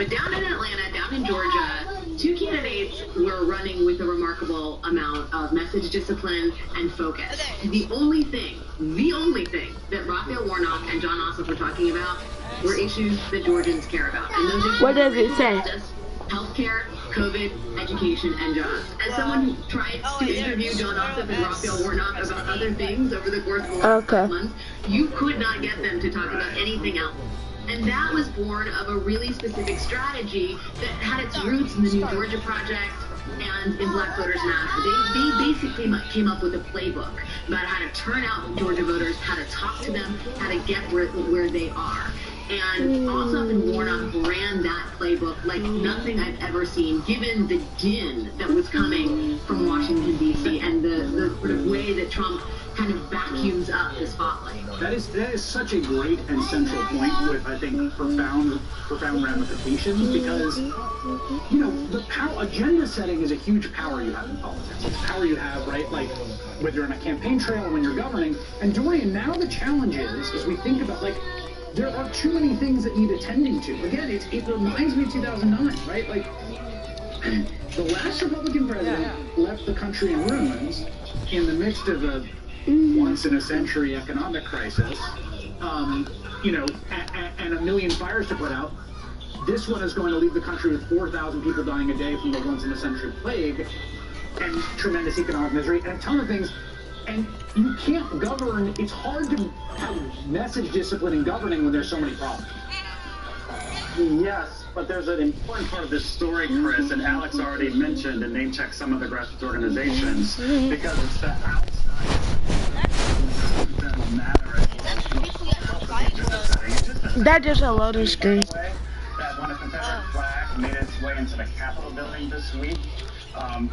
But down in Atlanta, down in Georgia, two candidates were running with a remarkable amount of message discipline and focus. The only thing that Raphael Warnock and John Ossoff were talking about were issues that Georgians care about. And those issues what does it say? Healthcare, COVID, education, and jobs. As someone who tried to interview John Ossoff and Raphael Warnock about other things over the course of the last 5 months, you could not get them to talk about anything else. And that was born of a really specific strategy that had its roots in the New Georgia Project and in Black Voters Matter. They basically came up with a playbook about how to turn out Georgia voters, how to talk to them, how to get where they are. And Ossoff and Warnock ran that playbook like nothing I've ever seen, given the din that was coming from Washington, D.C., and the sort of way that Trump kind of vacuums up the spotlight. That is such a great and central point with, I think, profound ramifications, because, you know, the agenda setting is a huge power you have in politics. It's power you have, right, like, whether you're on a campaign trail or when you're governing. And Dorian, now the challenge is, as we think about, like, there are too many things that need attending to. Again, it reminds me of 2009, right? Like, the last Republican president left the country in ruins in the midst of a once-in-a-century economic crisis, you know, and a million fires to put out. This one is going to leave the country with 4,000 people dying a day from the once-in-a-century plague and tremendous economic misery and a ton of things. And you can't govern. It's hard to have message discipline in governing when there's so many problems. Yes, but there's an important part of this story, Chris, and Alex already mentioned and name-checked some of the grassroots organizations, because it's the outside that matter. That just a loading screen. That when a Confederate flag made its way into the Capitol building this week,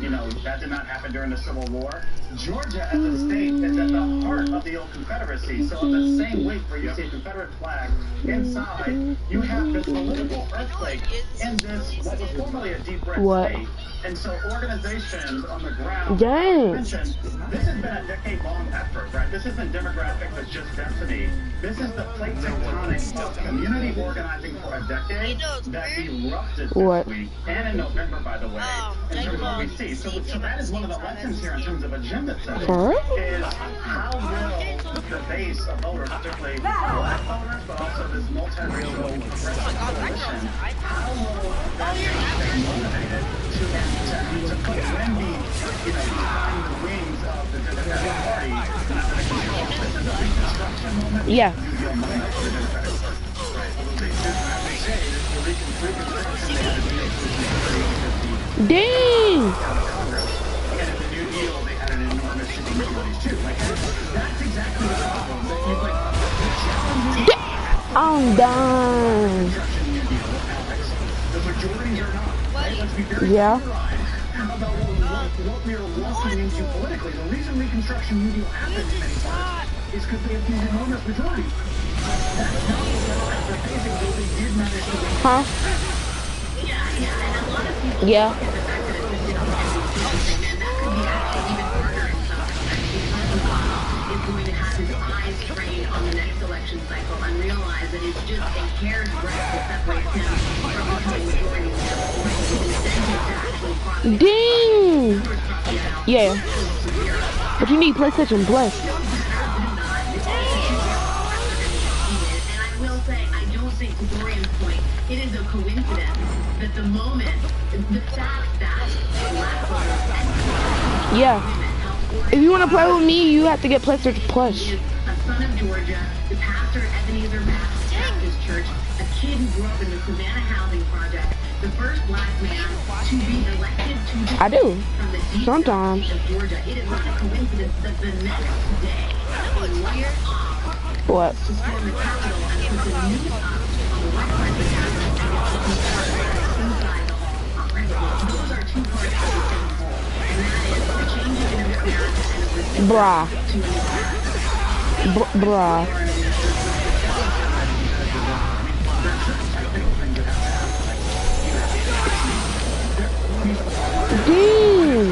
you know, that did not happen during the Civil War. Georgia, as a state, is at the heart of the old Confederacy. So in the same way where you see a Confederate flag inside, you have this political earthquake in this, what was formerly a deep red state. And so organizations on the ground, mentioned, this has been a decade-long effort, right? This isn't demographics, it's just density. This is the plate tectonic of community organizing for a decade that erupted this week, and in November, by the way, in terms of what we see. So that is one of the lessons here in terms of agenda setting, is how will the base of voters, particularly black voters, but also this multiracial progressive coalition, how will that stay motivated to put Wendy, you know, behind the wings of the Democratic Party? This is a reconstruction moment. Yeah. Dang! I'm done. Yeah. About what we are walking into politically. The reason Reconstruction New Deal happens many times is because they have these enormous majorities. That's not what they're facing, though they did manage to win. Huh? Yeah. Cycle and realize that it's just a hair's breadth that separates him from becoming majority leader. Dang! Yeah. But you need PlayStation Plus. And I will say, I don't think, to Dorian's point, it is a coincidence that the moment, the fact that black voters and yeah. If you want to play with me, you have to get PlayStation Plus. A son of Georgia, the pastor at Ebenezer Baptist Church, a kid who grew up in the Savannah Housing Project, the first black man to be elected to the I do. from the deep Sometimes. state of Georgia. It is not a coincidence that the next day, a lawyer What? to storm the Capitol and put the news up on the west side of the Capitol and get the inside the Hall of Congress. Those are two parts of the same whole. And that is the changes in America and a resistance Bruh. to America. Bruh. Dang.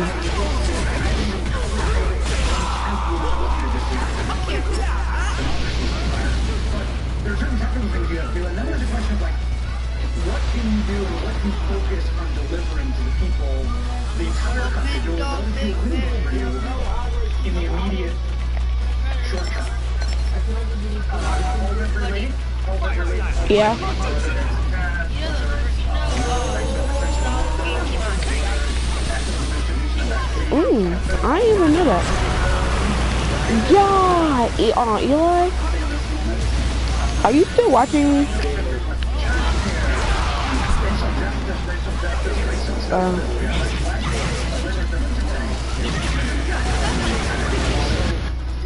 There are certain technical things you have to do, and then there's a question of, like, what can you do and what can you focus on delivering to the people, the entire country, those who vote for you in the immediate short term? Yeah. I didn't even know that. Yeah, Eli? Are you still watching?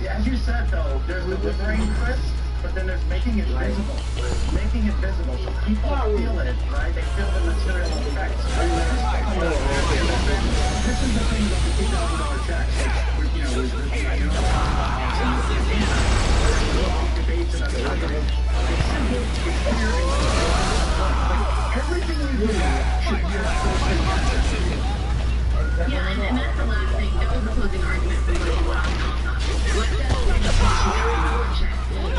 As you said, though, there's delivering, Chris, but then there's making it visible. Making it visible so people feel it, right? They feel the material effects. This is the thing about the $2,000 checks. Debates and other arguments. It's simple, it's clear, everything you do should be Yeah, and that's the last thing. That was the closing argument for what does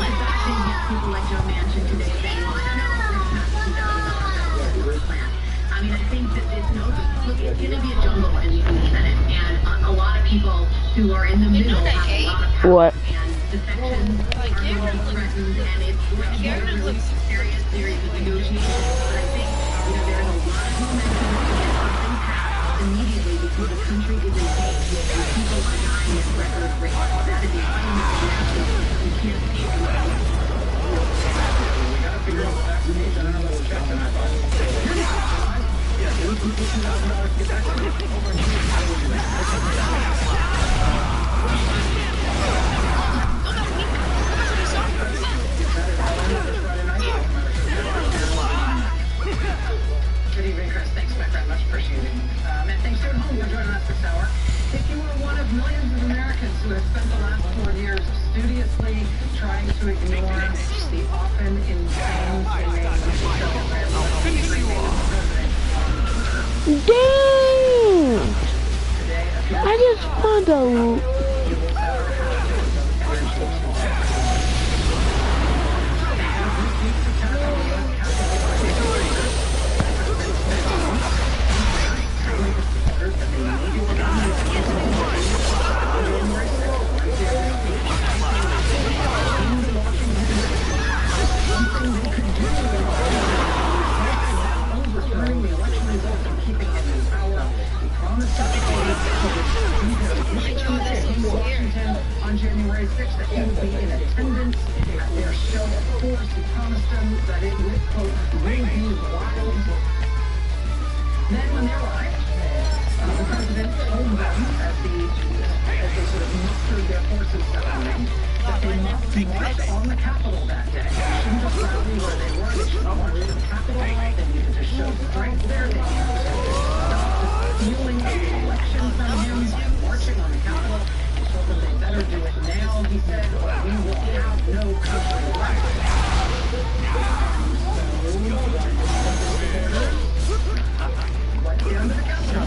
in fact, you get people like Joe Manchin today saying, well, I don't know if we're going to pass the $2,000 plan. I mean, I think that it's going to be a jungle in the Senate, and a lot of people who are in the middle have a lot of power. What? And defections are going to be threatened, and it's going to be a really serious series of negotiations. But I think, there's a lot of momentum to get something passed immediately before the country is in pain, and people are dying at record rates. That is a fundamental national. You can't pay for that. We got to figure out the vaccination. I don't know what's checking that box. Yeah, $2,000 to get vaccinated. Good evening, Chris. Thanks, my friend. Much appreciated. And thanks to you at home for joining us this hour. If you are one of millions of Americans who have spent the last 4 years studiously trying to ignore the often insane Dang! I just found a... on January 6th that he would be in attendance at their show. Of course, he promised them that it would, quote, will be wild. Then when they arrived, the president told them as they sort of mustered their forces around them that they must march on the Capitol that day. They shouldn't just rally where they were. They should march to the Capitol. They needed to show strength there. They needed to stop the stealing of the election from him by marching on the Capitol. He told them they better do it now. He said, we will have no country left. Went down to the Capitol.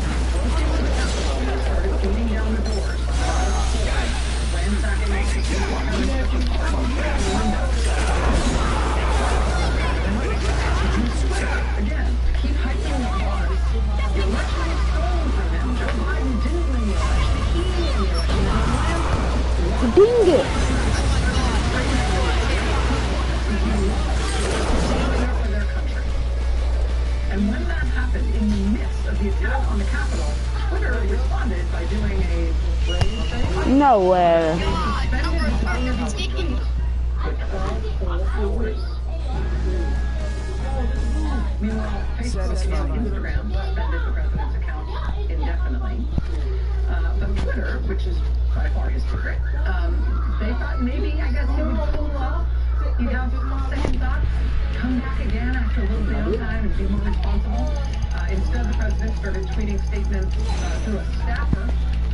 They started beating down the doors. Ransacking offices. Again, keep hiking the bars. The election was stolen from him. Joe Biden didn't win the election. He won the election. Ding it! For their country. And when that happened, in the midst of the attack on the Capitol, Twitter responded by doing a brave thing. No way. Meanwhile, Facebook and Instagram suspended the president's account indefinitely. But Twitter, which is by far his secret, they thought maybe, I guess, he would cool off. He'd have second thoughts, come back again after a little downtime and be more responsible. Instead, the president started tweeting statements through a staffer,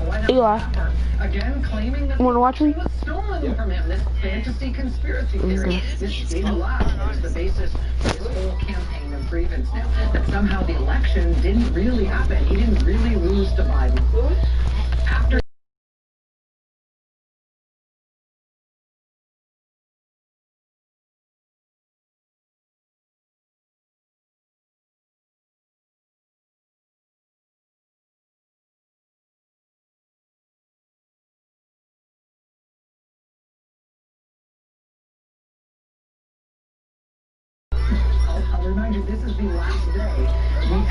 a White House Eli, staffer, again claiming that wanna watch me? was stolen from him. This fantasy conspiracy theory, this big lie is the basis for his whole campaign of grievance now. That somehow the election didn't really happen. He didn't really lose to Biden. After this is the last day we ever